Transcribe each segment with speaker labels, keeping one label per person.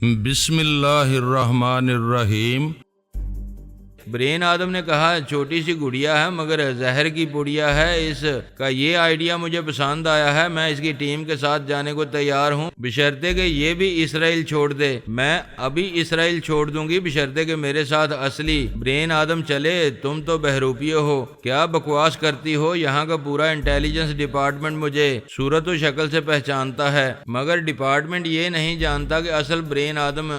Speaker 1: بسم اللہ الرحمن الرحیم۔ برین آدم نے کہا چھوٹی سی گڑیا ہے مگر زہر کی پڑیا ہے، اس کا یہ آئیڈیا مجھے پسند آیا ہے، میں اس کی ٹیم کے ساتھ جانے کو تیار ہوں بشرطے کہ یہ بھی اسرائیل چھوڑ دے۔ میں ابھی اسرائیل چھوڑ دوں گی بشرطے کہ میرے ساتھ اصلی برین آدم چلے۔ تم تو بہروپیو ہو، کیا بکواس کرتی ہو؟ یہاں کا پورا انٹیلیجنس ڈپارٹمنٹ مجھے صورت و شکل سے پہچانتا ہے، مگر ڈپارٹمنٹ یہ نہیں جانتا کہ اصل برین آدم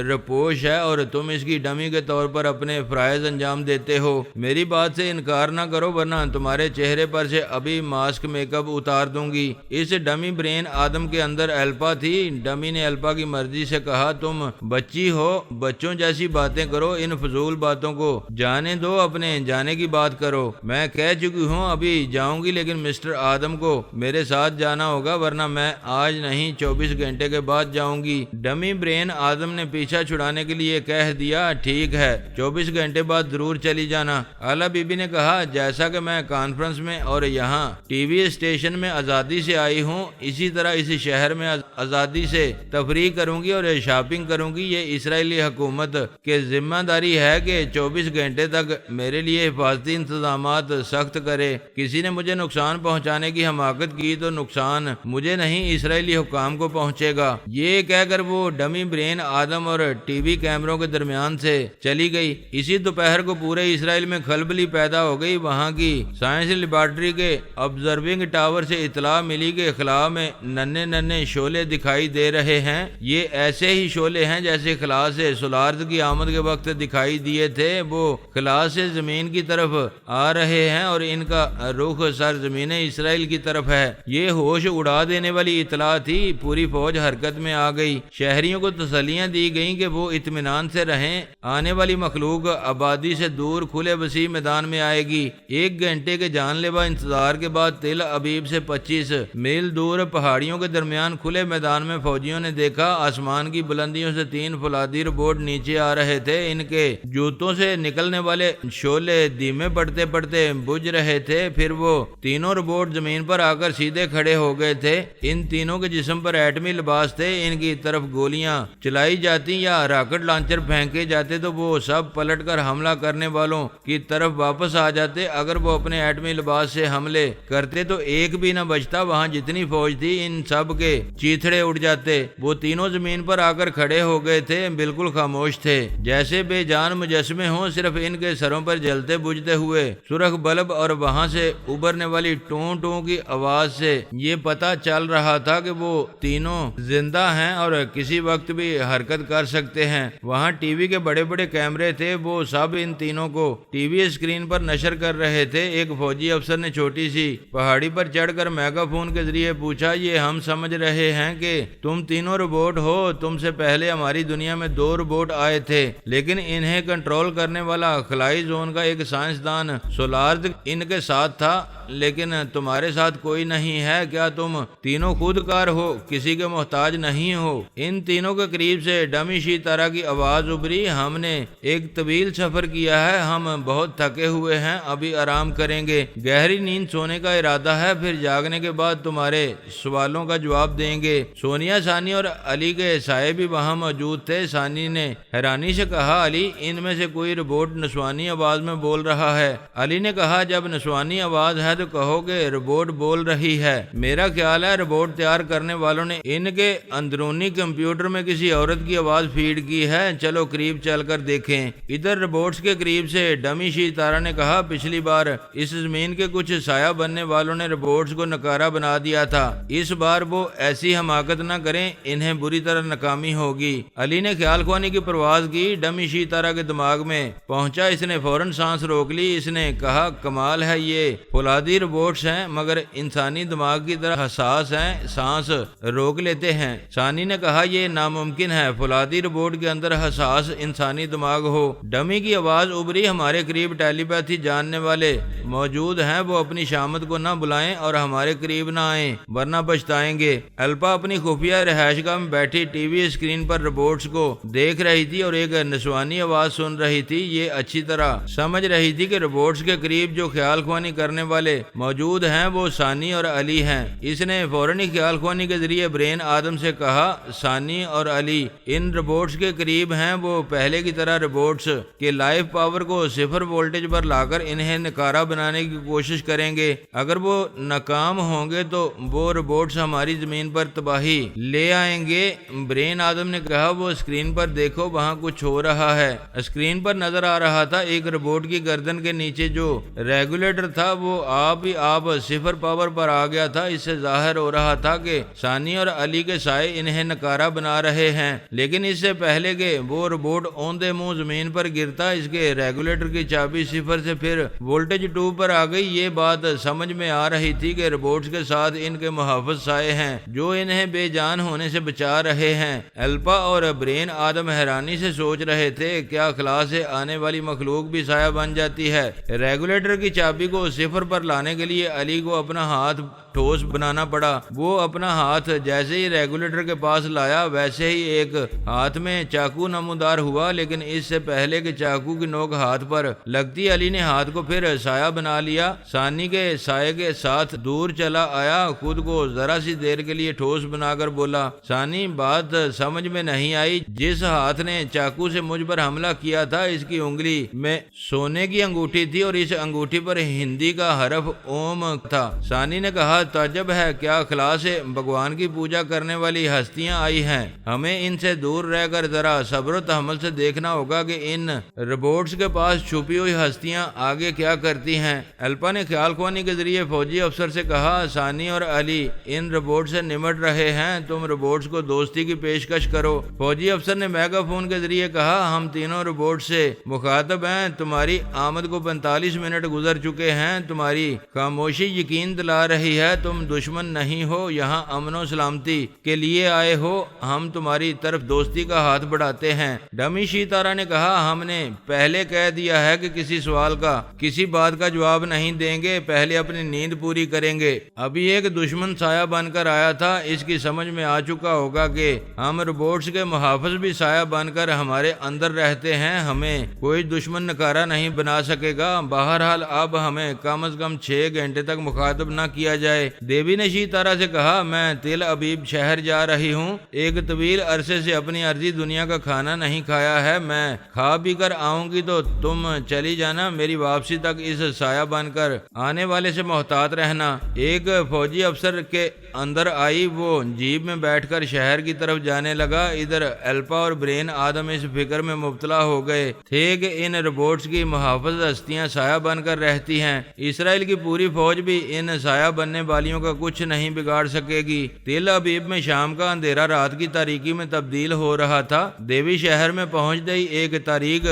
Speaker 1: رپوش ہے اور تم اس کی ڈمی کے طور پر اپنے فرائض انجام دیتے ہو۔ میری بات سے انکار نہ کرو ورنہ تمہارے چہرے پر سے ابھی ماسک میک اپ اتار دوں گی۔ اس ڈمی برین آدم کے اندر ایلپا تھی۔ ڈمی نے ایلپا کی مرضی سے کہا تم بچی ہو، بچوں جیسی باتیں کرو، ان فضول باتوں کو جانے دو، اپنے جانے کی بات کرو۔ میں کہہ چکی ہوں ابھی جاؤں گی لیکن مسٹر آدم کو میرے ساتھ جانا ہوگا ورنہ میں آج نہیں 24 گھنٹے کے بعد جاؤں گی۔ ڈمی برین آدم نے پیچھا چھڑانے کے لیے کہہ دیا ٹھیک ہے 24 گھنٹے بعد ضرور چلی جانا۔ اعلیٰ بی بی نے کہا جیسا کہ میں کانفرنس میں اور یہاں ٹی وی اسٹیشن میں آزادی سے آئی ہوں اسی طرح اسی شہر میں آزادی سے تفریح کروں گی اور شاپنگ کروں گی۔ یہ اسرائیلی حکومت کے ذمہ داری ہے کہ 24 گھنٹے تک میرے لیے حفاظتی انتظامات سخت کرے۔ کسی نے مجھے نقصان پہنچانے کی حماقت کی تو نقصان مجھے نہیں اسرائیلی حکام کو پہنچے گا۔ یہ کہہ کر وہ ڈمی برین آدم اور ٹی وی کیمروں کے درمیان سے چلی گئی۔ اسی دوپہر کو پورے اسرائیل میں کھلبلی پیدا ہو گئی۔ وہاں کی سائنس لیبارٹری کے آبزرونگ ٹاور سے اطلاع ملی کہ خلا میں ننھے ننھے شعلے دکھائی دے رہے ہیں۔ یہ ایسے ہی شعلے ہیں جیسے خلا سے سولارز کی آمد کے وقت دکھائی دیے تھے۔ وہ خلا سے زمین کی طرف آ رہے ہیں اور ان کا رخ سرزمین اسرائیل کی طرف ہے۔ یہ ہوش اڑا دینے والی اطلاع تھی۔ پوری فوج حرکت میں آ گئی۔ شہریوں کو تسلیاں دی گئیں کہ وہ اطمینان سے رہیں، آنے والی مخلوق آبادی سے دور کھلے وسیع میدان میں آئے گی۔ 1 گھنٹے کے جان لیوا انتظار کے بعد تل ابیب سے 25 میل دور پہاڑیوں کے درمیان کھلے میدان میں فوجیوں نے دیکھا آسمان کی بلندیوں سے 3 فولادی روبوٹ نیچے آ رہے تھے۔ ان کے جوتوں سے نکلنے والے شعلے دھیمے پڑتے پڑتے بجھ رہے تھے۔ پھر وہ تینوں روبوٹ زمین پر آ کر سیدھے کھڑے ہو گئے تھے۔ ان تینوں کے جسم پر ایٹمی لباس تھے۔ ان کی طرف گولیاں چلائی جاتی یا راکٹ لانچر پھینکے جاتے تو وہ سب پلٹ کر حملہ کرنے والوں کی طرف واپس آ جاتے۔ اگر وہ اپنے ایٹمی لباس سے حملے کرتے تو ایک بھی نہ بچتا۔ وہاں جتنی فوج تھی ان سب کے چیتھڑے اڑ جاتے۔ وہ تینوں زمین پر آ کر کھڑے ہو گئے تھے، بالکل خاموش تھے جیسے بے جان مجسمے ہوں۔ صرف ان کے سروں پر جلتے بجھتے ہوئے سرخ بلب اور وہاں سے ابھرنے والی ٹوں ٹوں کی آواز سے یہ پتہ چل رہا تھا کہ وہ تینوں زندہ ہیں اور کسی وقت بھی حرکت کر سکتے ہیں۔ وہاں ٹی وی کے بڑے بڑے کیمرے تھے، وہ سب ان تینوں کو ٹی وی اسکرین پر نشر کر رہے تھے۔ ایک فوجی افسر نے چھوٹی سی پہاڑی پر چڑھ کر میگا فون کے ذریعے پوچھا یہ ہم سمجھ رہے ہیں کہ تم تینوں روبوٹ ہو۔ تم سے پہلے ہماری دنیا میں 2 روبوٹ آئے تھے لیکن انہیں کنٹرول کرنے والا خلائی زون کا ایک سائنسدان سولارز ان کے ساتھ تھا لیکن تمہارے ساتھ کوئی نہیں ہے۔ کیا تم تینوں خود کار ہو، کسی کے محتاج نہیں ہو؟ ان تینوں کے قریب سے ڈمی شی طرح کی آواز ابھری ہم نے ایک طویل سفر کیا ہے، ہم بہت تھکے ہوئے ہیں، ابھی آرام کریں گے۔ گہری نیند سونے کا ارادہ ہے، پھر جاگنے کے بعد تمہارے سوالوں کا جواب دیں گے۔ سونیا، ثانی اور علی کے سائے بھی وہاں موجود تھے۔ ثانی نے حیرانی سے کہا علی ان میں سے کوئی روبوٹ نسوانی آواز میں بول رہا ہے۔ علی نے کہا جب نسوانی آواز ہے تو کہو کہ روبوٹ بول رہی ہے۔ میرا خیال ہے روبوٹ تیار کرنے والوں نے ان کے اندرونی کمپیوٹر میں کسی عورت کی آواز فیڈ کی ہے۔ چلو قریب چل کر دیکھیں۔ ادھر روبوٹس کے قریب سے ڈمی شی تارا نے کہا پچھلی بار اس زمین کے کچھ سایہ بننے والوں نے روبوٹس کو نکارا بنا دیا تھا، اس بار وہ ایسی حماقت نہ کریں، انہیں بری طرح ناکامی ہوگی۔ علی نے خیال خوانے کی پرواز کی۔ ڈمی شی تارا کے دماغ میں پہنچا، اس نے فوراً سانس روک لی۔ اس نے کہا کمال ہے، یہ فولادی روبوٹس ہیں مگر انسانی دماغ کی طرح حساس ہیں، سانس روک لیتے ہیں۔ ثانی نے کہا یہ ناممکن ہے، فولادی روبوٹ کے اندر حساس انسانی دماغ ہو۔ ڈمی کی کی آواز ابری، ہمارے قریب ٹیلی پیتھی جاننے والے موجود ہیں، وہ اپنی شامت کو نہ بلائیں اور ہمارے قریب نہ آئیں ورنہ پچھتائیں گے۔ الپا اپنی خفیہ رہائش گاہ میں بیٹھی ٹی وی اسکرین پر رپورٹس کو دیکھ رہی تھی اور ایک نسوانی آواز سن رہی تھی۔ یہ اچھی طرح سمجھ رہی تھی کہ رپورٹس کے قریب جو خیال خوانی کرنے والے موجود ہیں وہ ثانی اور علی ہیں۔ اس نے فوراً خیال خوانی کے ذریعے برین آدم سے کہا، ثانی اور علی ان رپورٹس کے قریب ہیں، وہ پہلے کی طرح رپورٹس کے لائف پاور کو صفر وولٹیج پر لا کر انہیں نکارہ بنانے کی کوشش کریں گے۔ اگر وہ ناکام ہوں گے تو وہ رپورٹس ہماری زمین پر تباہی لے آئیں گے۔ برین آدم نے کہا، وہ اسکرین پر دیکھو، وہاں کچھ ہو رہا ہے۔ اسکرین پر نظر آ رہا تھا ایک رپورٹ کی گردن کے نیچے جو ریگولیٹر تھا وہ آپ ہی آپ صفر پاور پر آ گیا تھا۔ اس سے ظاہر ہو رہا تھا کہ ثانی اور علی کے سائے انہیں نکارہ بنا رہے ہیں، لیکن اس سے پہلے کہ وہ رپورٹ اوندے منہ زمین پر گرتا اس کے ریگولیٹر کی چابی صفر سے پھر وولٹیج 2 پر آ گئی۔ یہ بات سمجھ میں آ رہی تھی کہ رپورٹس کے ساتھ ان کے محافظ سائے ہیں جو انہیں بے جان ہونے سے بچا رہے ہیں۔ الپا اور برین آدم حیرانی سے سوچ رہے تھے، کیا خلا سے آنے والی مخلوق بھی سایہ بن جاتی ہے؟ ریگولیٹر کی چابی کو صفر پر لانے کے لیے علی کو اپنا ہاتھ ٹھوس بنانا پڑا۔ وہ اپنا ہاتھ جیسے ہی ریگولیٹر کے پاس لایا ویسے ہی ایک ہاتھ میں چاقو نمودار ہوا، لیکن اس سے پہلے کہ چاقو کی نوک ہاتھ پر لگتی علی نے ہاتھ کو پھر سایہ بنا لیا۔ ثانی کے سائے کے ساتھ دور چلا آیا، خود کو ذرا سی دیر کے لیے ٹھوس بنا کر بولا، ثانی بات سمجھ میں نہیں آئی، جس ہاتھ نے چاقو سے مجھ پر حملہ کیا تھا اس کی انگلی میں سونے کی انگوٹھی تھی اور اس انگوٹھی پر ہندی کا حرف اوم تھا۔ ثانی نے کہا، تعجب ہے، کیا خلا سے بھگوان کی پوجا کرنے والی ہستیاں آئی ہیں؟ ہمیں ان سے دور رہ کر ذرا صبر و تحمل سے دیکھنا ہوگا کہ ان رپورٹس کے پاس چھپی ہوئی ہستیاں آگے کیا کرتی ہیں۔ الپا نے خیال خوانی کے ذریعے فوجی افسر سے کہا، ثانی اور علی ان رپورٹ سے نمٹ رہے ہیں، تم رپورٹس کو دوستی کی پیشکش کرو۔ فوجی افسر نے میگا فون کے ذریعے کہا، ہم تینوں رپورٹ سے مخاطب ہیں، تمہاری آمد کو 45 منٹ گزر چکے ہیں، تمہاری خاموشی یقین دلا رہی ہے تم دشمن نہیں ہو، یہاں امن و سلامتی کے لیے آئے ہو، ہم تمہاری طرف دوستی کا ہاتھ بڑھاتے ہیں۔ ڈمی شیتارا نے کہا، ہم نے پہلے کہہ دیا ہے کہ کسی سوال کا کسی بات کا جواب نہیں دیں گے، پہلے اپنی نیند پوری کریں گے۔ ابھی ایک دشمن سایہ بن کر آیا تھا، اس کی سمجھ میں آ چکا ہوگا کہ ہم رپورٹس کے محافظ بھی سایہ بن کر ہمارے اندر رہتے ہیں، ہمیں کوئی دشمن نکارہ نہیں بنا سکے گا۔ بہرحال اب ہمیں کم از کم 6 گھنٹے تک مخاطب نہ کیا جائے۔ دیوی نے شیتارا سے کہا، میں تل ابیب شہر جا رہی ہوں، ایک طویل عرصے سے اپنی عرضی دنیا کا کھانا نہیں کھایا ہے، میں کھا پی کر آؤں گی تو تم چلی جانا، میری واپسی تک اس سایہ بن کر آنے والے سے محتاط رہنا۔ ایک فوجی افسر کے اندر آئی، وہ جیپ میں بیٹھ کر شہر کی طرف جانے لگا۔ ادھر الپا اور برین آدم اس فکر میں مبتلا ہو گئے تھے کہ ان رپورٹس کی محافظ ہستیاں سایہ بن کر رہتی ہیں، اسرائیل کی پوری فوج بھی ان سایہ بننے والیوں کا کچھ نہیں بگاڑ سکے گی۔ تل ابیب میں شام کا اندھیرا رات کی تاریکی میں تبدیل ہو رہا تھا۔ دیوی شہر میں پہنچ گئی، ایک تاریک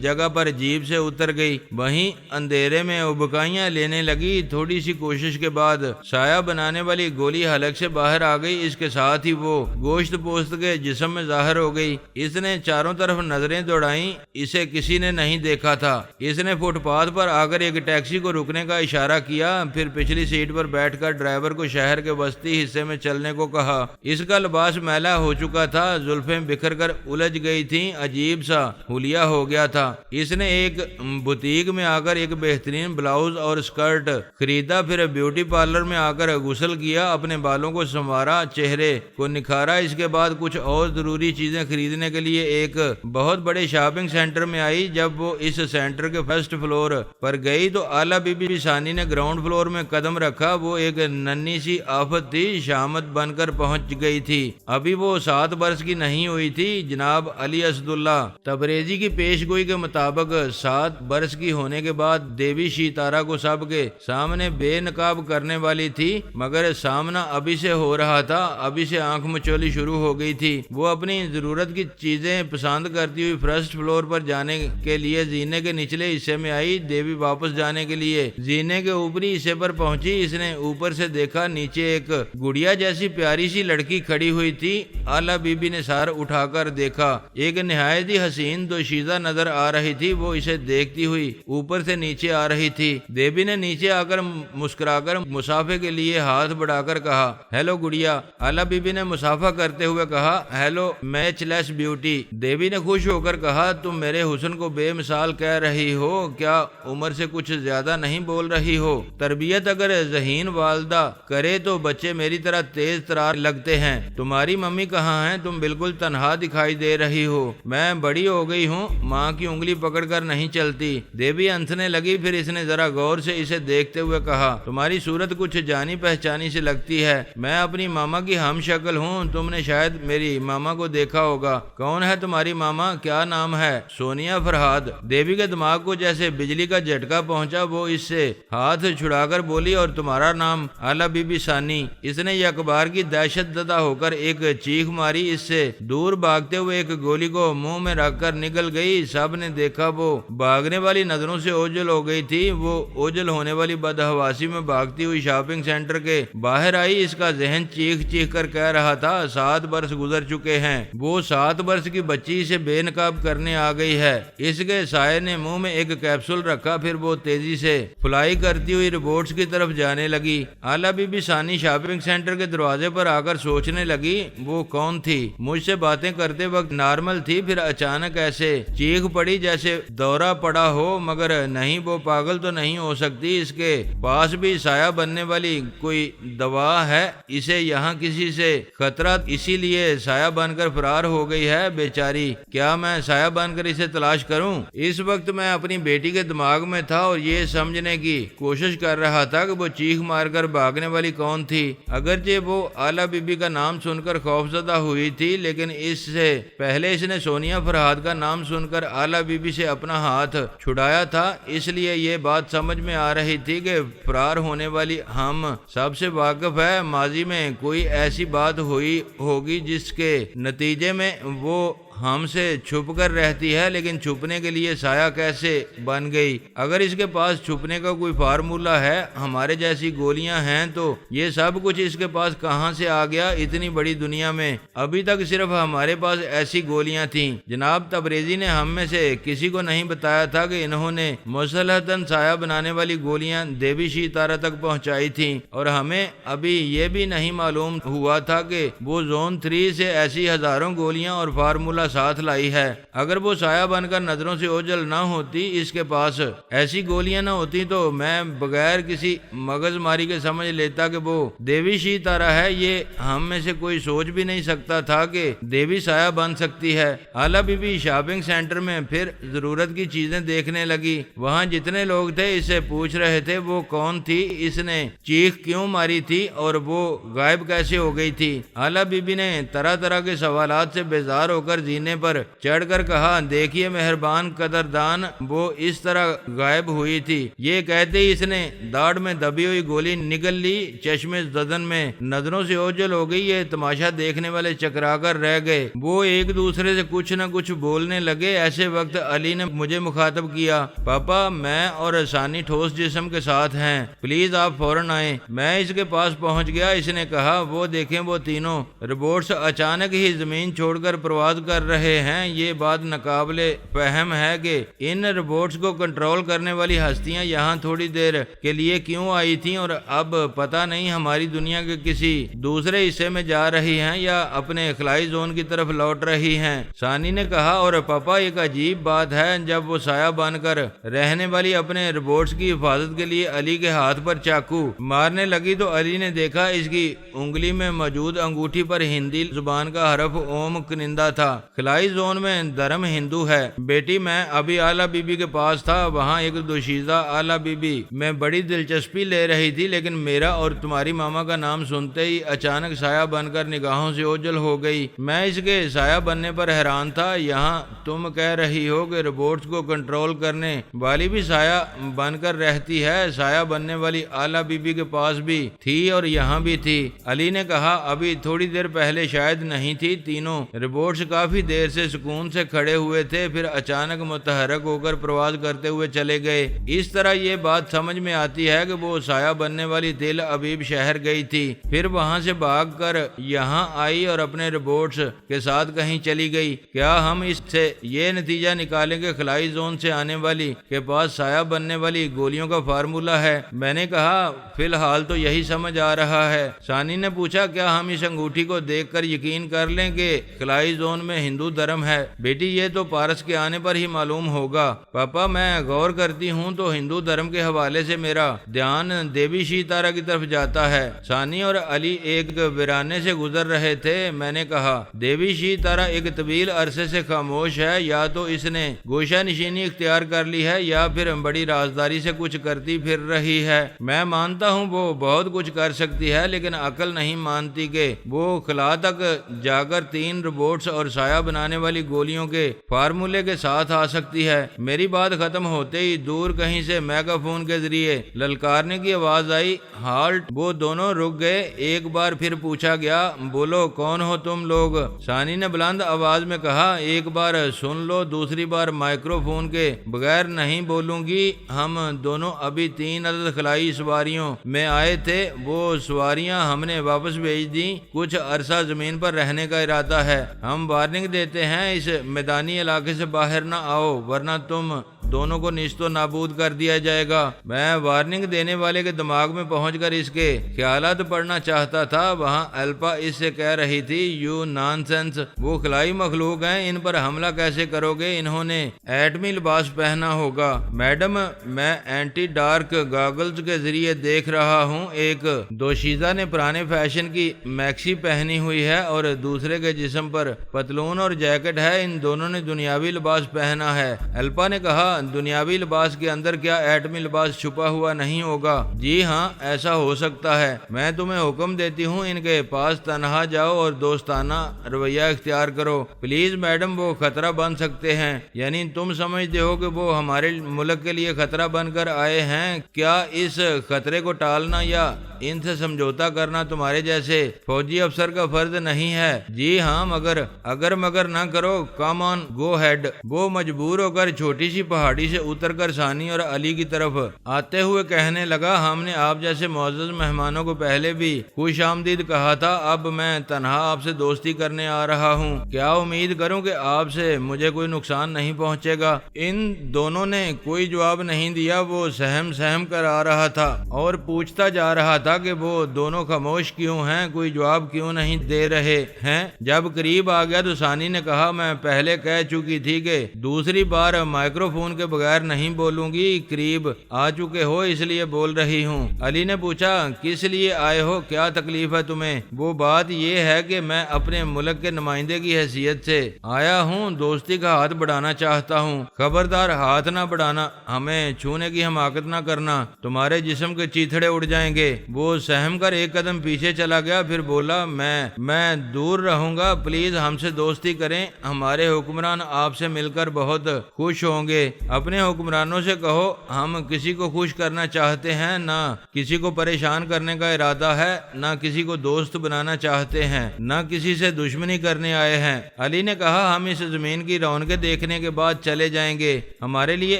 Speaker 1: جگہ پر جیپ سے اتر گئی، وہیں اندھیرے میں ابکائیاں لینے لگی۔ تھوڑی سی کوشش کے بعد سایہ بنانے والی گولی حلق سے باہر آ گئی، اس کے ساتھ ہی وہ گوشت پوست کے جسم میں ظاہر ہو گئی۔ اس نے چاروں طرف نظریں دوڑائیں، اسے کسی نے نہیں دیکھا تھا۔ اس نے فٹ پاتھ پر آ کر ایک ٹیکسی کو رکنے کا اشارہ کیا، پھر پچھلی سیٹ پر بیٹھ کر ڈرائیور کو شہر کے وسطی حصے میں چلنے کو کہا۔ اس کا لباس میلا ہو چکا تھا، زلفیں بکھر کر الجھ گئی تھیں، عجیب سا حلیہ ہو گیا تھا۔ اس نے ایک بوتیک میں آ کر ایک بہترین بلاؤز اور اسکرٹ خریدا، پھر بیوٹی پارلر میں آ کر غسل کیا، اپنے بالوں کو سنوارا، چہرے کو نکھارا۔ اس کے بعد کچھ اور ضروری چیزیں خریدنے کے لیے ایک بہت بڑے شاپنگ سینٹر میں آئی۔ جب وہ اس سینٹر کے فرسٹ فلور پر گئی تو اعلیٰ بی بی ثانی نے گراؤنڈ فلور میں قدم رکھا۔ وہ ایک ننھی سی آفت تھی، شامت بن کر پہنچ گئی تھی، ابھی وہ 7 برس کی نہیں ہوئی تھی۔ جناب علی اسداللہ تبریزی کی پیش گوئی کے مطابق 7 برس کی ہونے کے بعد دیوی شیتارا کو سب کے سامنے بے نقاب کرنے والی تھی، مگر سامنا ابھی سے ہو رہا تھا، ابھی سے آنکھ مچولی شروع ہو گئی تھی۔ وہ اپنی ضرورت کی چیزیں پسند کرتی ہوئی فرسٹ فلور پر جانے کے لیے زینے کے نچلے حصے میں آئی۔ دیوی واپس جانے کے لیے زینے کے اوپری حصے پر پہنچی، اس نے اوپر اوپر سے دیکھا نیچے ایک گڑیا جیسی پیاری سی لڑکی کھڑی ہوئی تھی۔ آلا بی بی نے سر اٹھا کر دیکھا، ایک نہایت ہی حسین دوشیزہ نظر آ رہی تھی، وہ اسے دیکھتی ہوئی اوپر سے نیچے آ رہی تھی۔ دیوی نے نیچے آ کر مسکرا کر مصافحے کے لیے ہاتھ بڑھا کر کہا، ہیلو گڑیا۔ آلا بی بی نے مصافحہ کرتے ہوئے کہا، ہیلو میچ لیس بیوٹی۔ دیوی نے خوش ہو کر کہا، تم میرے حسن کو بے مثال کہہ رہی ہو، کیا عمر سے کچھ زیادہ نہیں بول رہی ہو؟ تربیت اگر ذہین والدہ کرے تو بچے میری طرح تیز ترار لگتے ہیں۔ تمہاری ممی کہاں ہیں؟ تم بالکل تنہا دکھائی دے رہی ہو۔ میں بڑی ہو گئی ہوں، ماں کی انگلی پکڑ کر نہیں چلتی۔ دیوی ہنسنے لگی، پھر اس نے ذرا غور سے اسے دیکھتے ہوئے کہا، تمہاری صورت کچھ جانی پہچانی سے لگتی ہے، میں اپنی ماما کی ہم شکل ہوں، تم نے شاید میری ماما کو دیکھا ہوگا۔ کون ہے تمہاری ماما؟ کیا نام ہے؟ سونیا فرہاد۔ دیوی کے دماغ کو جیسے بجلی کا جھٹکا پہنچا، وہ اس سے ہاتھ چھڑا کر بولی، اور تمہارا نام؟ آلا بی بی ثانی۔ اس نے یکبار کی دہشت زدہ ہو کر ایک چیخ ماری، اس سے دور بھاگتے ہوئے ایک گولی کو منہ میں رکھ کر نکل گئی۔ سب نے دیکھا، وہ بھاگنے والی نظروں سے اوجھل ہو گئی تھی۔ وہ اوجھل ہونے والی بدحواسی میں بھاگتی ہوئی شاپنگ سینٹر کے باہر آئی۔ اس کا ذہن چیخ چیخ کر کہہ رہا تھا، 7 برس گزر چکے ہیں، وہ 7 برس کی بچی اسے بے نقاب کرنے آ گئی ہے۔ اس کے سائے نے منہ میں ایک کیپسول رکھا، پھر وہ تیزی سے فلائی کرتی ہوئی روبوٹس کی طرف جانے لگی۔ آلا بی بی ثانی شاپنگ سینٹر کے دروازے پر آ کر سوچنے لگی، وہ کون تھی؟ مجھ سے باتیں کرتے وقت نارمل تھی، پھر اچانک ایسے چیخ پڑی جیسے دورہ پڑا ہو، مگر نہیں، وہ پاگل تو نہیں ہو سکتی، اس کے پاس بھی سایہ بننے والی کوئی دوا ہے، اسے یہاں کسی سے خطرہ، اسی لیے سایہ بن کر فرار ہو گئی ہے بیچاری۔ کیا میں سایہ بن کر اسے تلاش کروں؟ اس وقت میں اپنی بیٹی کے دماغ میں تھا اور یہ سمجھنے کی کوشش کر رہا تھا کہ وہ چیخ مار کر بھاگنے والی کون تھی۔ اگرچہ وہ آلا بی بی کا نام سن کر خوفزدہ ہوئی تھی، لیکن اس سے پہلے اس نے سونیا فرہاد کا نام سن کر آلا بی بی سے اپنا ہاتھ چھڑایا تھا، اس لیے یہ بات سمجھ میں آ رہی تھی کہ فرار ہونے والی ہم سب سے واقف ہے۔ ماضی میں کوئی ایسی بات ہوئی ہوگی جس کے نتیجے میں وہ ہم سے چھپ کر رہتی ہے، لیکن چھپنے کے لیے سایہ کیسے بن گئی؟ اگر اس کے پاس چھپنے کا کوئی فارمولہ ہے، ہمارے جیسی گولیاں ہیں، تو یہ سب کچھ اس کے پاس کہاں سے آ گیا؟ اتنی بڑی دنیا میں ابھی تک صرف ہمارے پاس ایسی گولیاں تھیں۔ جناب تبریزی نے ہم میں سے کسی کو نہیں بتایا تھا کہ انہوں نے مسلحتاً سایہ بنانے والی گولیاں دیوی شی تارہ تک پہنچائی تھیں، اور ہمیں ابھی یہ بھی نہیں معلوم ہوا تھا کہ وہ زون 3 سے ایسی ہزاروں گولیاں اور فارمولہ ساتھ لائی ہے۔ اگر وہ سایہ بن کر نظروں سے اوجھل نہ ہوتی، اس کے پاس ایسی گولیاں نہ ہوتی، تو میں بغیر کسی مغز ماری کے سمجھ لیتا کہ وہ دیوی شی تارہ ہے۔ یہ ہم میں سے کوئی سوچ بھی نہیں سکتا تھا کہ دیوی سایہ بن سکتی ہے۔ آلا بی بی شاپنگ سینٹر میں پھر ضرورت کی چیزیں دیکھنے لگی۔ وہاں جتنے لوگ تھے اس سے پوچھ رہے تھے وہ کون تھی، اس نے چیخ کیوں ماری تھی، اور وہ غائب کیسے ہو گئی تھی۔ آلا بی بی نے طرح طرح کے سوالات سے بیزار ہو کر زینے پر چڑھ کر کہا، دیکھیے مہربان قدردان، وہ اس طرح غائب ہوئی تھی۔ یہ کہتے ہی اس نے داڑھ میں دبی ہوئی گولی نگل لی۔ چشمے زدن میں نظروں سے اوجھل ہو گئی۔ یہ تماشا دیکھنے والے چکرا کر رہ گئے۔ وہ ایک دوسرے سے کچھ نہ کچھ بولنے لگے۔ ایسے وقت علی نے مجھے مخاطب کیا، پاپا میں اور ثانی ٹھوس جسم کے ساتھ ہیں، پلیز آپ فوراً آئیں۔ میں اس کے پاس پہنچ گیا۔ اس نے کہا، وہ دیکھیں، وہ تینوں روبوٹس اچانک ہی زمین چھوڑ کر پرواز کر رہے ہیں۔ یہ بات ناقابل فہم ہے کہ ان روبوٹس کو کنٹرول کرنے والی ہستیاں یہاں تھوڑی دیر کے لیے کیوں آئی تھیں، اور اب پتہ نہیں ہماری دنیا کے کسی دوسرے حصے میں جا رہی ہیں یا اپنے خلائی زون کی طرف لوٹ رہی ہیں۔ ثانی نے کہا، اور پاپا ایک عجیب بات ہے، جب وہ سایہ بن کر رہنے والی اپنے روبوٹس کی حفاظت کے لیے علی کے ہاتھ پر چاقو مارنے لگی تو علی نے دیکھا اس کی انگلی میں موجود انگوٹھی پر ہندی زبان کا حرف اوم کنندہ تھا۔ خلائی زون میں دھرم ہندو ہے۔ بیٹی میں ابھی آلا بی بی کے پاس تھا، وہاں ایک دوشیزہ آلا بی بی میں بڑی دلچسپی لے رہی تھی، لیکن میرا اور تمہاری ماما کا نام سنتے ہی اچانک سایہ بن کر نگاہوں سے اوجھل ہو گئی۔ میں اس کے سایہ بننے پر حیران تھا۔ یہاں تم کہہ رہی ہو کہ روبوٹس کو کنٹرول کرنے والی بھی سایہ بن کر رہتی ہے۔ سایہ بننے والی آلا بی بی کے پاس بھی تھی اور یہاں بھی تھی۔ علی نے کہا، ابھی تھوڑی دیر پہلے شاید نہیں تھی۔ تینوں روبوٹس کافی دیر سے سکون سے کھڑے ہوئے تھے، پھر اچانک متحرک ہو کر پرواز کرتے ہوئے چلے گئے۔ اس طرح یہ بات سمجھ میں آتی ہے کہ وہ سایہ بننے والی تل ابیب شہر گئی تھی، پھر وہاں سے بھاگ کر یہاں آئی اور اپنے روبوٹس کے ساتھ کہیں چلی گئی۔ کیا ہم اس سے یہ نتیجہ نکالیں کہ خلائی زون سے آنے والی کے پاس سایہ بننے والی گولیوں کا فارمولہ ہے؟ میں نے کہا فی الحال تو یہی سمجھ آ رہا ہے۔ ثانی نے پوچھا کیا ہم اس انگوٹھی کو دیکھ کر یقین کر لیں کہ خلائی زون میں ہندو دھرم ہے؟ بیٹی یہ تو پارس کے آنے پر ہی معلوم ہوگا۔ پاپا میں غور کرتی ہوں تو ہندو دھرم کے حوالے سے میرا دھیان دیوی شی تارا کی طرف جاتا ہے۔ ثانی اور علی ایک ویرانے سے گزر رہے تھے۔ میں نے کہا دیوی شی تارا ایک طویل عرصے سے خاموش ہے، یا تو اس نے گوشہ نشینی اختیار کر لی ہے یا پھر بڑی رازداری سے کچھ کرتی پھر رہی ہے۔ میں مانتا ہوں وہ بہت کچھ کر سکتی ہے، لیکن عقل نہیں مانتی کہ وہ خلا تک جا کر 3 روبوٹس اور سایہ بنانے والی گولیوں کے فارمولے کے ساتھ آ سکتی ہے۔ میری بات ختم ہوتے ہی دور کہیں سے میگا فون کے ذریعے للکارنے کی آواز آئی، ہالٹ! وہ دونوں رک گئے۔ ایک بار پھر پوچھا گیا، بولو کون ہو تم لوگ؟ ثانی نے بلند آواز میں کہا، ایک بار سن لو، دوسری بار مائکرو فون کے بغیر نہیں بولوں گی۔ ہم دونوں ابھی 3 عدد خلائی سواریوں میں آئے تھے، وہ سواریاں ہم نے واپس بھیج دیں۔ کچھ عرصہ زمین پر رہنے کا ارادہ ہے۔ ہم وارننگ دیتے ہیں اس میدانی علاقے سے باہر نہ آؤ، ورنہ تم دونوں کو نیست و نابود کر دیا جائے گا۔ میں وارننگ دینے والے کے دماغ میں پہنچ کر اس کے خیالات پڑھنا چاہتا تھا۔ وہاں الپا اس سے کہہ رہی تھی، یو نانسنس، وہ خلائی مخلوق ہیں، ان پر حملہ کیسے کرو گے؟ انہوں نے ایٹمی لباس پہنا ہوگا۔ میڈم میں اینٹی ڈارک گاگلز کے ذریعے دیکھ رہا ہوں، ایک دوشیزہ نے پرانے فیشن کی میکسی پہنی ہوئی ہے اور دوسرے کے جسم پر پتلون اور جیکٹ ہے، ان دونوں نے دنیاوی لباس پہنا ہے۔ الپا نے کہا، دنیاوی لباس کے اندر کیا ایٹمی لباس چھپا ہوا نہیں ہوگا؟ جی ہاں، ایسا ہو سکتا ہے۔ میں تمہیں حکم دیتی ہوں ان کے پاس تنہا جاؤ اور دوستانہ رویہ اختیار کرو۔ پلیز میڈم، وہ خطرہ بن سکتے ہیں۔ یعنی تم سمجھتے ہو کہ وہ ہمارے ملک کے لیے خطرہ بن کر آئے ہیں؟ کیا اس خطرے کو ٹالنا یا ان سے سمجھوتا کرنا تمہارے جیسے فوجی افسر کا فرض نہیں ہے؟ جی ہاں، مگر نہ کرو، کم آن گو ہیڈ۔ وہ مجبور ہو کر چھوٹی سی پہاڑی سے اتر کر ثانی اور علی کی طرف آتے ہوئے کہنے لگا، ہم نے آپ جیسے معزز مہمانوں کو پہلے بھی خوش آمدید کہا تھا، اب میں تنہا آپ سے دوستی کرنے آ رہا ہوں۔ کیا امید کروں کہ آپ سے مجھے کوئی نقصان نہیں پہنچے گا؟ ان دونوں نے کوئی جواب نہیں دیا۔ وہ سہم کر آ رہا تھا اور پوچھتا جا رہا تھا کہ وہ دونوں خاموش کیوں ہیں، کوئی جواب کیوں نہیں دے رہے ہیں۔ جب قریب آ گیا تو ثانی نے کہا، میں پہلے کہہ چکی تھی کہ دوسری بار مائکرو فون کے بغیر نہیں بولوں گی، قریب آ چکے ہو اس لیے بول رہی ہوں۔ علی نے پوچھا، کس لیے آئے ہو؟ کیا تکلیف ہے تمہیں؟ وہ بات یہ ہے کہ میں اپنے ملک کے نمائندے کی حیثیت سے آیا ہوں، دوستی کا ہاتھ بڑھانا چاہتا ہوں۔ خبردار ہاتھ نہ بڑھانا، ہمیں چھونے کی حماقت نہ کرنا، تمہارے جسم کے چیتھڑے اڑ جائیں گے۔ وہ سہم کر ایک قدم پیچھے چلا گیا، پھر بولا، میں دور رہوں گا، پلیز ہم سے دوستی کریں، ہمارے حکمران آپ سے مل کر بہت خوش ہوں گے۔ اپنے حکمرانوں سے کہو ہم کسی کو خوش کرنا چاہتے ہیں، نہ کسی کو پریشان کرنے کا ارادہ ہے، نہ کسی کو دوست بنانا چاہتے ہیں، نہ کسی سے دشمنی کرنے آئے ہیں۔ علی نے کہا، ہم اس زمین کی رونقیں دیکھنے کے بعد چلے جائیں گے، ہمارے لیے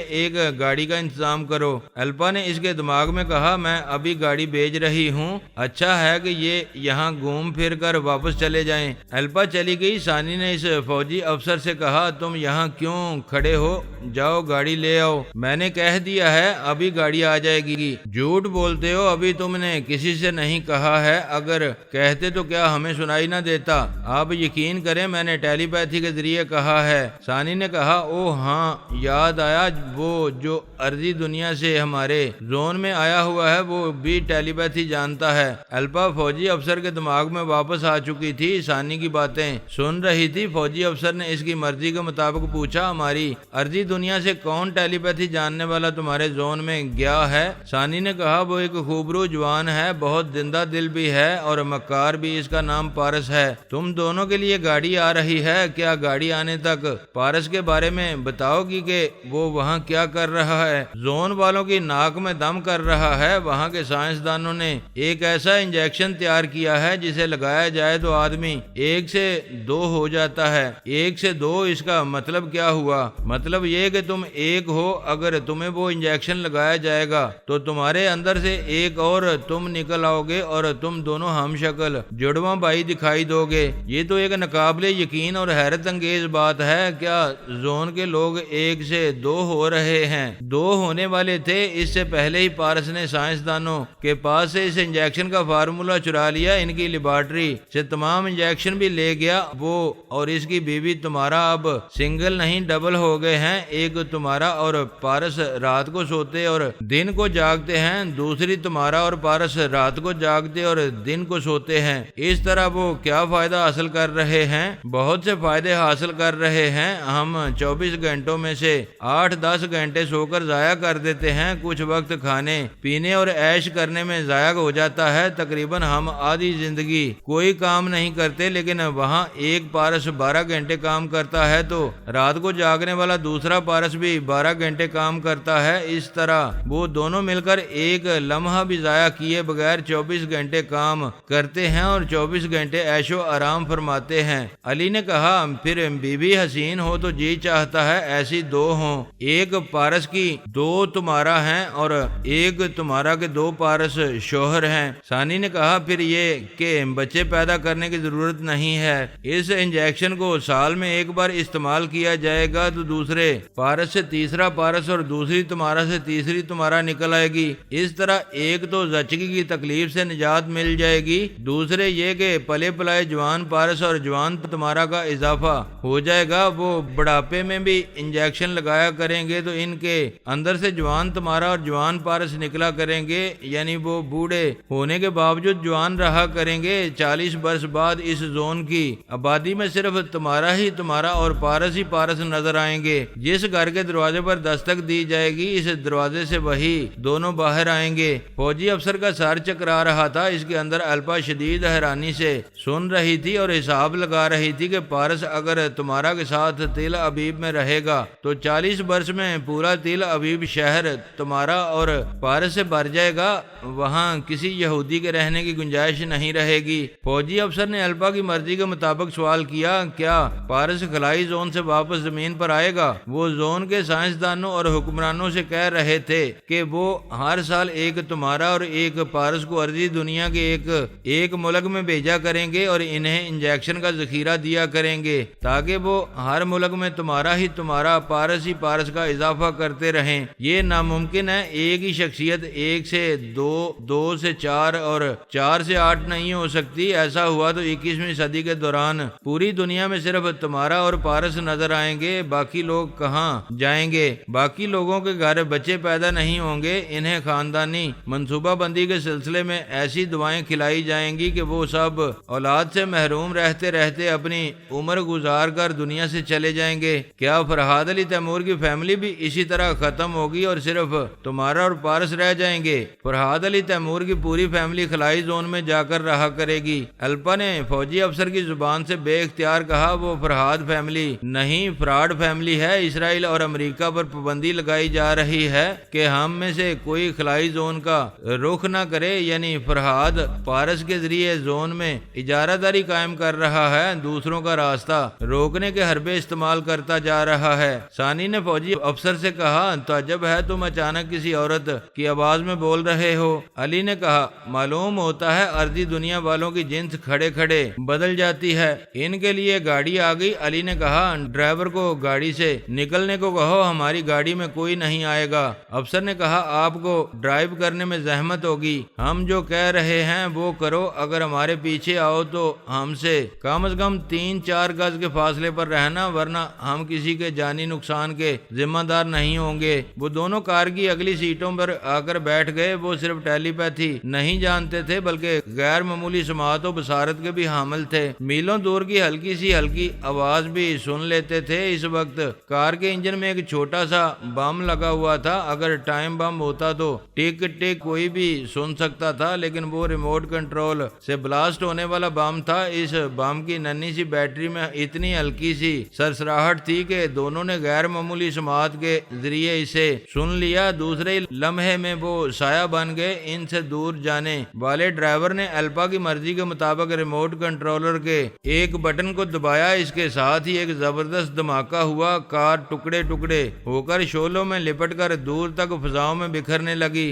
Speaker 1: ایک گاڑی کا انتظام کرو۔ الپا نے اس کے دماغ میں کہا، میں ابھی گاڑی بھیج رہی ہوں، اچھا ہے کہ یہ یہاں گھوم پھر کر واپس چلے جائیں۔ الپا چلی گئی۔ ثانی نے اس فوجی افسر سے کہا، تم یہاں کیوں کھڑے ہو؟ جاؤ گاڑی لے آؤ۔ میں نے کہہ دیا ہے ابھی گاڑی آ جائے گی۔ جھوٹ بولتے ہو، ابھی تم نے کسی سے نہیں کہا ہے، اگر کہتے تو کیا ہمیں سنائی نہ دیتا؟ آپ یقین کریں، میں نے ٹیلی پیتھی کے ذریعے کہا ہے۔ ثانی نے کہا، او ہاں، یاد آیا، وہ جو ارضی دنیا سے ہمارے زون میں آیا ہوا ہے وہ بھی ٹیلی پیتھی جانتا ہے۔ الپا فوجی افسر کے دماغ میں واپس آ چکی تھی، ثانی کی باتیں سن رہی تھی۔ فوجی افسر نے اس کی مرضی کے مطابق پوچھا، ہماری ارضی دنیا سے کون ٹیلی پیتھی جاننے والا تمہارے زون میں گیا ہے؟ ثانی نے کہا وہ ایک خوبرو جوان ہے، بہت زندہ دل بھی ہے اور مکار بھی، اس کا نام پارس ہے۔ تم دونوں کے لیے گاڑی آ رہی ہے، کیا گاڑی آنے تک پارس کے بارے میں بتاؤ گی کہ وہ وہاں کیا کر رہا ہے؟ زون والوں کی ناک میں دم کر رہا ہے۔ وہاں کے سائنسدانوں نے ایک ایسا انجیکشن تیار کیا ہے جسے لگایا جائے تو آدمی 1 سے 2 ہو جاتا ہے۔ 1 سے 2 اس کا مطلب کیا ہوا؟ مطلب یہ کہ تم ایک ہو، اگر تمہیں وہ انجیکشن لگایا جائے گا تو تمہارے اندر سے ایک اور تم نکل آؤ گے اور تم دونوں ہم شکل جڑواں بھائی دکھائی دو گے۔ یہ تو ایک ناقابل یقین اور حیرت انگیز بات ہے۔ کیا زون کے لوگ 1 سے 2 ہو رہے ہیں؟ 2 ہونے والے تھے۔ اس سے پہلے ہی پارس نے سائنسدانوں کے پاس سے اس انجیکشن کا فارمولا چرا لیا، ان کی لیبارٹری سے تمام انجیکشن بھی لے گیا۔ وہ اور اس کی بیوی تمہارا اب سنگل نہیں ڈبل ہو گئے ہیں۔ ایک تمہارا اور پارس رات کو سوتے اور دن کو جاگتے ہیں، دوسری تمہارا اور پارس رات کو جاگتے اور دن کو سوتے ہیں۔ اس طرح وہ کیا فائدہ حاصل کر رہے ہیں؟ بہت سے فائدے حاصل کر رہے ہیں۔ ہم 24 گھنٹوں میں سے 8-10 گھنٹے سو کر ضائع کر دیتے ہیں، کچھ وقت کھانے پینے اور عیش کرنے میں ضائع ہو جاتا ہے۔ تقریباً ہم آدھی زندگی کوئی کام نہیں کرتے، لیکن وہاں ایک پارس 12 گھنٹے کام کرتا ہے تو رات کو جاگنے والا دوسرا پارس بھی 12 گھنٹے کام کرتا ہے۔ اس طرح وہ دونوں مل کر ایک لمحہ بھی ضائع کیے بغیر 24 گھنٹے کام کرتے ہیں اور 24 گھنٹے عیش و آرام فرماتے ہیں۔ علی نے کہا پھر بیوی حسین ہو تو جی چاہتا ہے ایسی 2 ہوں، ایک پارس کی 2 تمہارا ہیں اور ایک تمہارا کے 2 پارس شوہر ہیں۔ ثانی نے کہا پھر یہ کہ بچے پیدا کرنے کی ضرورت نہیں ہے، اس انجیکشن کو سال میں ایک بار استعمال کیا جائے گا تو دوسرے پارس سے تیسرا پارس اور دوسری تمہارا سے تیسری تمہارا نکل آئے گی۔ اس طرح ایک تو زچگی کی تکلیف سے نجات مل جائے گی، دوسرے یہ کہ پلے پلائے جوان پارس اور جوان تمہارا کا اضافہ ہو جائے گا۔ وہ بڑھاپے میں بھی انجیکشن لگایا کریں گے تو ان کے اندر سے جوان تمہارا اور جوان پارس نکلا کریں گے، یعنی وہ بوڑھے ہونے کے باوجود جوان رہا کریں گے۔ 40 برس بعد اس زون کی آبادی میں صرف تمہارا ہی تمہارا اور پارس ہی پارس نظر آئیں گے۔ جس گھر کے دروازے پر دستک دی جائے گی اس دروازے سے وہی دونوں باہر آئیں گے۔ فوجی افسر کا سر چکرا رہا تھا، اس کے اندر الپا شدید حیرانی سے سن رہی تھی اور حساب لگا رہی تھی کہ پارس اگر تمہارا کے ساتھ تل ابیب میں رہے گا تو 40 برس میں پورا تل ابیب شہر تمہارا اور پارس سے بھر جائے گا، وہاں کسی یہودی کے رہنے کی گنجائش نہیں رہے گی۔ فوجی افسر نے الپا کی مرضی کے مطابق سوال کیا کیا پارس خلائی زون سے واپس زمین پر آئے گا؟ وہ زون کے سائنسدانوں اور حکمرانوں سے کہہ رہے تھے کہ وہ ہر سال ایک تمہارا اور ایک پارس کو ارضی دنیا کے ایک ملک میں بھیجا کریں گے اور انہیں انجیکشن کا ذخیرہ دیا کریں گے تاکہ وہ ہر ملک میں تمہارا ہی تمہارا پارس ہی پارس کا اضافہ کرتے رہیں۔ یہ ناممکن ہے، ایک ہی شخصیت 1 سے 2، 2 سے 4 اور 4 سے 8 نہیں ہو سکتی۔ ایسا ہوا تو 21ویں صدی کے دوران پوری دنیا میں صرف تمہارا اور پارس نظر آئیں گے، باقی لوگ کہاں جائیں گے؟ باقی لوگوں کے گھر بچے پیدا نہیں ہوں گے۔ انہیں خاندانی منصوبہ بندی کے سلسلے میں ایسی دعائیں کھلائی جائیں گی کہ وہ سب اولاد سے محروم رہتے رہتے اپنی عمر گزار کر دنیا سے چلے جائیں گے۔ کیا فرحاد علی تیمور کی فیملی بھی اسی طرح ختم ہوگی اور صرف تمہارا اور پارس رہ جائیں گے؟ فرحاد علی تیمور کی پوری فیملی خلائی زون میں جا کر رہا کرے گی۔ الپا نے فوجی افسر کی زبان سے بے اختیار کہا وہ فرحاد فیملی نہیں، فراڈ فیملی ہے۔ اسرائیل اور امریکہ پر پابندی لگائی جا رہی ہے کہ ہم میں سے کوئی خلائی زون کا رخ نہ کرے، یعنی فرحاد پارس کے ذریعے زون میں اجارہ داری قائم کر رہا ہے، دوسروں کا راستہ روکنے کے حربے استعمال کرتا جا رہا ہے۔ ثانی نے فوجی افسر سے کہا تعجب ہے تم اچانک کسی عورت کی آواز میں بول رہے ہو۔ علی نے کہا معلوم ہوتا ہے ارضی دنیا والوں کی جنس کھڑے کھڑے بدل جاتی ہے، ان کے لیے گاڑی آ گئی۔ علی نے کہا ڈرائیور کو گاڑی سے نکلنے کو کہو، ہماری گاڑی میں کوئی نہیں آئے گا۔ افسر نے کہا آپ کو ڈرائیو کرنے میں زحمت ہوگی، ہم جو کہہ رہے ہیں وہ کرو، اگر ہمارے پیچھے آؤ تو ہم سے کم از کم 3-4 گز کے فاصلے پر رہنا، ورنہ ہم کسی کے جانی نقصان کے ذمہ دار نہیں ہوں گے۔ وہ دونوں کار کی اگلی سیٹوں پر آ کر بیٹھ گئے۔ وہ صرف ٹیلی پیتھی نہیں جانتے تھے بلکہ غیر معمولی سماعت و بصارت کے بھی حامل تھے، میلوں دور کی ہلکی سی ہلکی آواز بھی سن لیتے تھے۔ اس وقت کار کے انجن میں میں ایک چھوٹا سا بم لگا ہوا تھا، اگر ٹائم بم ہوتا تو ٹک ٹک کوئی بھی سن سکتا تھا، لیکن وہ ریموٹ کنٹرول سے بلاسٹ ہونے والا بم تھا۔ اس بم کی ننھی سی بیٹری میں اتنی ہلکی سی سرسراہٹ تھی کہ دونوں نے غیر معمولی سماعت کے ذریعے اسے سن لیا۔ دوسرے لمحے میں وہ سایہ بن گئے۔ ان سے دور جانے والے ڈرائیور نے الپا کی مرضی کے مطابق ریموٹ کنٹرولر کے ایک بٹن کو دبایا، اس کے ساتھ ہی ایک زبردست دھماکہ ہوا۔ کار ٹکڑے ٹکڑے ہو کر شعلوں میں لپٹ کر دور تک فضاؤں میں بکھرنے لگی۔